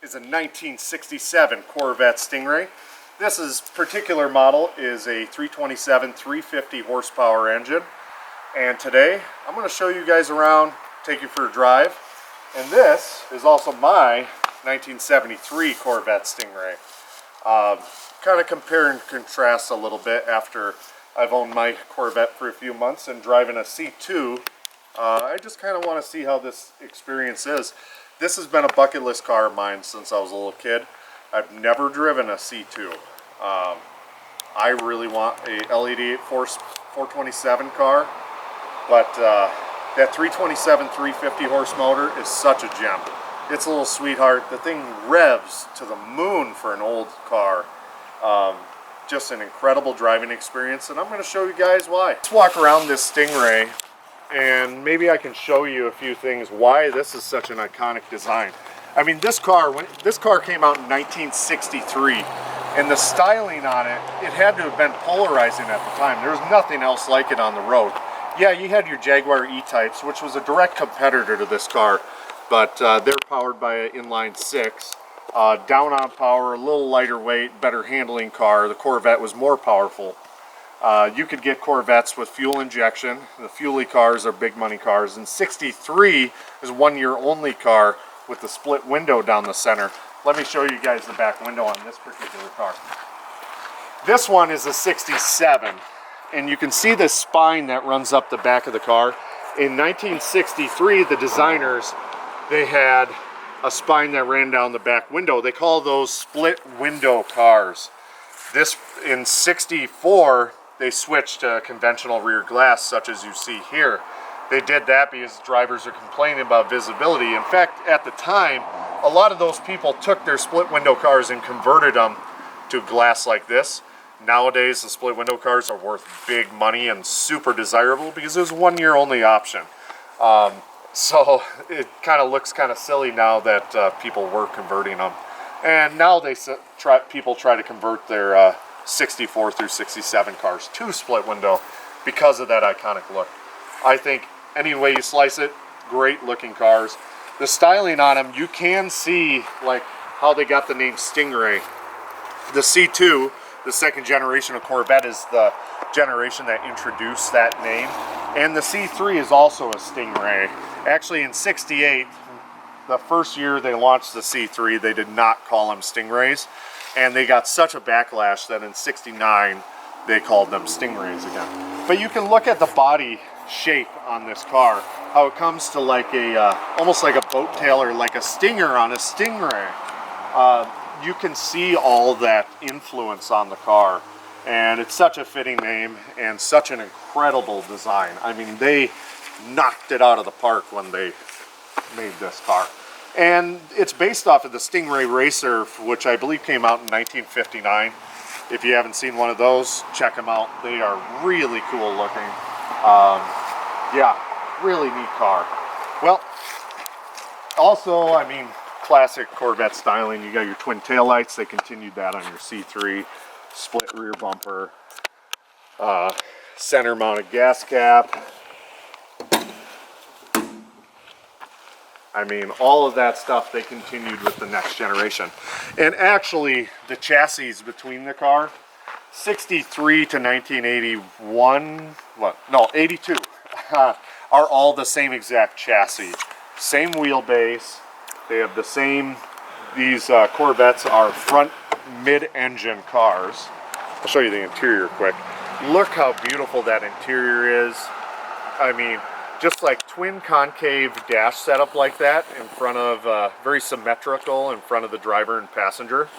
is a 1967 Corvette Stingray. This particular model is a 327 350 horsepower engine. And today I'm going to show you guys around, take you for a drive. And this is also my 1973 Corvette Stingray. Kind of compare and contrast a little bit after I've owned my Corvette for a few months and driving a C2. I just kind of want to see how this experience is. This has been a bucket list car of mine since I was a little kid. I've never driven a C2. I really want a L88 427 car, but that 327 350 horse motor is such a gem. It's a little sweetheart. The thing revs to the moon for an old car. Just an incredible driving experience, and I'm going to show you guys why. Let's walk around this Stingray, and maybe I can show you a few things why this is such an iconic design. I mean, this car came out in 1963, and the styling on it had to have been polarizing at the time. There was nothing else like it on the road. Yeah, you had your Jaguar E-Types, which was a direct competitor to this car, but they're powered by an inline six. Down on power, a little lighter weight, better handling car. The Corvette was more powerful. You could get Corvettes with fuel injection. The fuel-y cars are big money cars. And 63 is 1 year only car with the split window down the center. Let me show you guys the back window on this particular car. This one is a 67, and you can see the spine that runs up the back of the car. In 1963, the designers, they had a spine that ran down the back window. They call those split window cars. This, in 64, they switched to conventional rear glass, such as you see here. They did that because drivers are complaining about visibility. In fact, at the time, a lot of those people took their split window cars and converted them to glass like this. Nowadays, the split window cars are worth big money and super desirable because it was a 1 year only option. So it kind of looks kind of silly now that people were converting them. And now people try to convert their 64 through 67 cars to split window because of that iconic look. I think any way you slice it, great looking cars. The styling on them, you can see like how they got the name Stingray. The C2, the second generation of Corvette, is the generation that introduced that name. And the C3 is also a Stingray. Actually, in 68, the first year they launched the C3, they did not call them Stingrays. And they got such a backlash that in 69, they called them Stingrays again. But you can look at the body shape on this car, how it comes to like a, almost like a boat tail or like a stinger on a Stingray. You can see all that influence on the car. And it's such a fitting name and such an incredible design. I mean, they knocked it out of the park when they made this car. And it's based off of the Stingray Racer, which I believe came out in 1959. If you haven't seen one of those, check them out. They are really cool looking. Yeah, really neat car. Well, also, I mean, classic Corvette styling. You got your twin taillights. They continued that on your C3. Split rear bumper, center mounted gas cap. I mean, all of that stuff they continued with the next generation. And actually, the chassis between the car, 63 to 1981, 82, are all the same exact chassis. Same wheelbase. They have the same, these Corvettes are front mid-engine cars. I'll show you the interior quick. Look how beautiful that interior is. I mean, just like twin concave dash setup like that in front of, very symmetrical in front of the driver and passenger.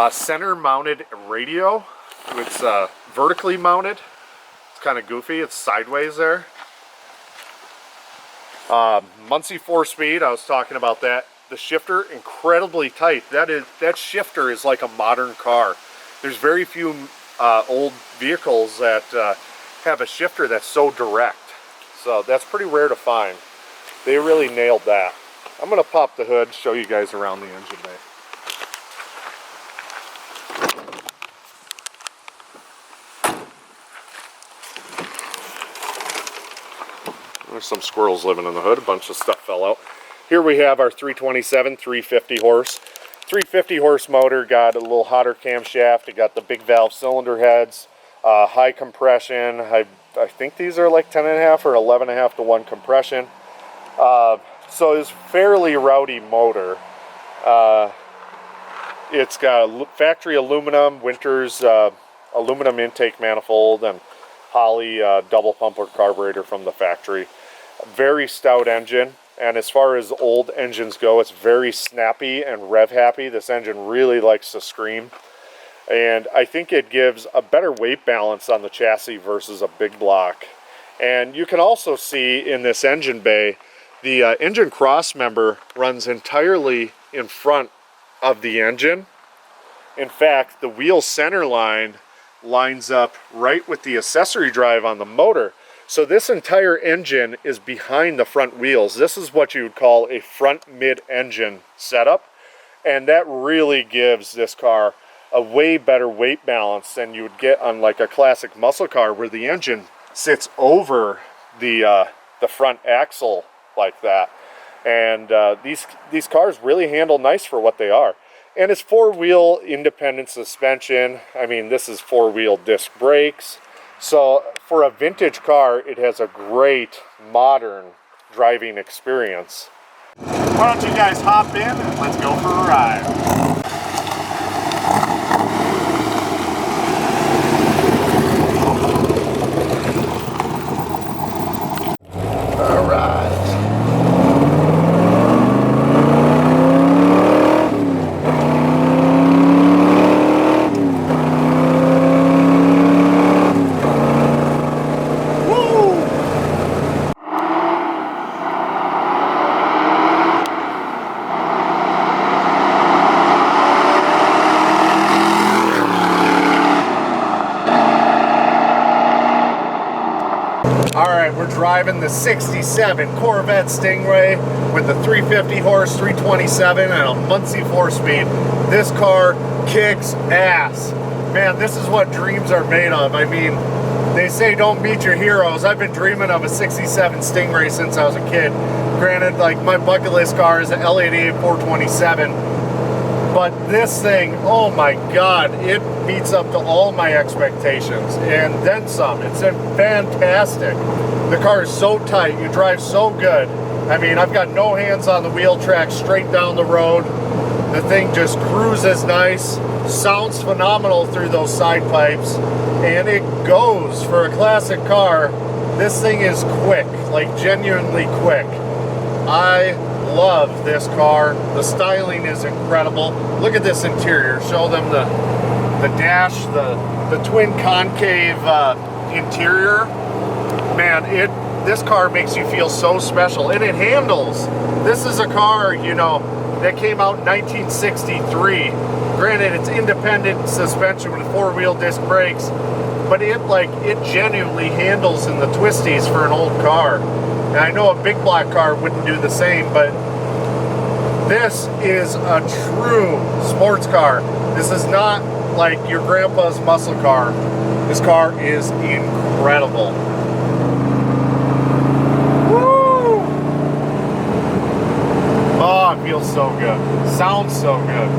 Center mounted radio. It's vertically mounted. It's kind of goofy. It's sideways there. Muncie 4-speed, I was talking about that. The shifter, incredibly tight. That shifter is like a modern car. There's very few old vehicles that have a shifter that's so direct. So that's pretty rare to find. They really nailed that. I'm going to pop the hood, show you guys around the engine bay. There's some squirrels living in the hood. A bunch of stuff fell out. Here we have our 327 350 horse. 350 horse motor, got a little hotter camshaft. It got the big valve cylinder heads, high compression. I think these are like 10.5 or 11.5 to 1 compression. So it's fairly rowdy motor. It's got factory aluminum, Winters aluminum intake manifold, and Holley double pumper carburetor from the factory. Very stout engine, and as far as old engines go, it's very snappy and rev happy. This engine really likes to scream, and I think it gives a better weight balance on the chassis versus a big block. And you can also see in this engine bay, the engine cross member runs entirely in front of the engine. In fact, the wheel center line lines up right with the accessory drive on the motor. So this entire engine is behind the front wheels. This is what you would call a front mid-engine setup, and that really gives this car a way better weight balance than you would get on like a classic muscle car, where the engine sits over the front axle like that. And these cars really handle nice for what they are. And it's 4-wheel independent suspension. I mean, this is 4-wheel disc brakes. So for a vintage car, it has a great modern driving experience. Why don't you guys hop in and let's go for a ride. Alright, we're driving the 67 Corvette Stingray with the 350 horse, 327 and a Muncie 4-speed. This car kicks ass. Man, this is what dreams are made of. I mean, they say don't meet your heroes. I've been dreaming of a 67 Stingray since I was a kid. Granted, like, my bucket list car is an L88 427. But this thing, oh my God, it meets up to all my expectations and then some. It's fantastic. The car is so tight, you drive so good. I mean, I've got no hands on the wheel track, straight down the road. The thing just cruises nice, sounds phenomenal through those side pipes, and it goes. For a classic car, this thing is quick, like genuinely quick. I love this car. The styling is incredible. Look at this interior. Show them the dash, the twin concave interior. Man, this car makes you feel so special, and it handles. This is a car, you know, that came out in 1963. Granted, it's independent suspension with 4-wheel disc brakes, but it genuinely handles in the twisties for an old car. And I know a big block car wouldn't do the same, but this is a true sports car. This is not like your grandpa's muscle car. This car is incredible. Woo! Oh, it feels so good. Sounds so good.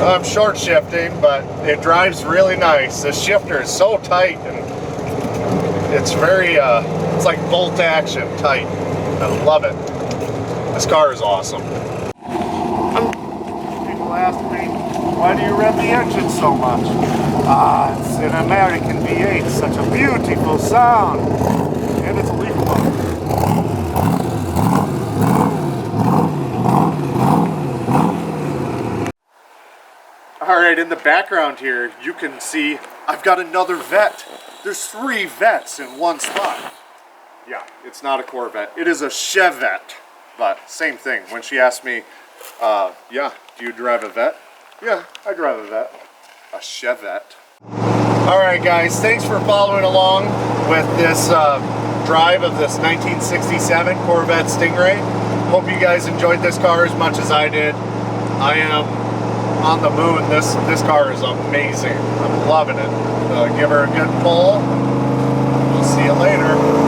I'm short shifting, but it drives really nice. The shifter is so tight, and it's very, it's like bolt action tight. I love it. This car is awesome. People ask me, why do you rev the engine so much? It's an American V8, such a beautiful sound. And it's a leaf blower. Alright, in the background here, you can see I've got another Vette. There's 3 Vettes in one spot. Yeah, it's not a Corvette. It is a Chevette. But same thing. When she asked me, yeah, do you drive a Vette? Yeah, I drive a Vette. A Chevette. Alright guys, thanks for following along with this drive of this 1967 Corvette Stingray. Hope you guys enjoyed this car as much as I did. I am on the moon. This car is amazing. I'm loving it. Give her a good pull. We'll see you later.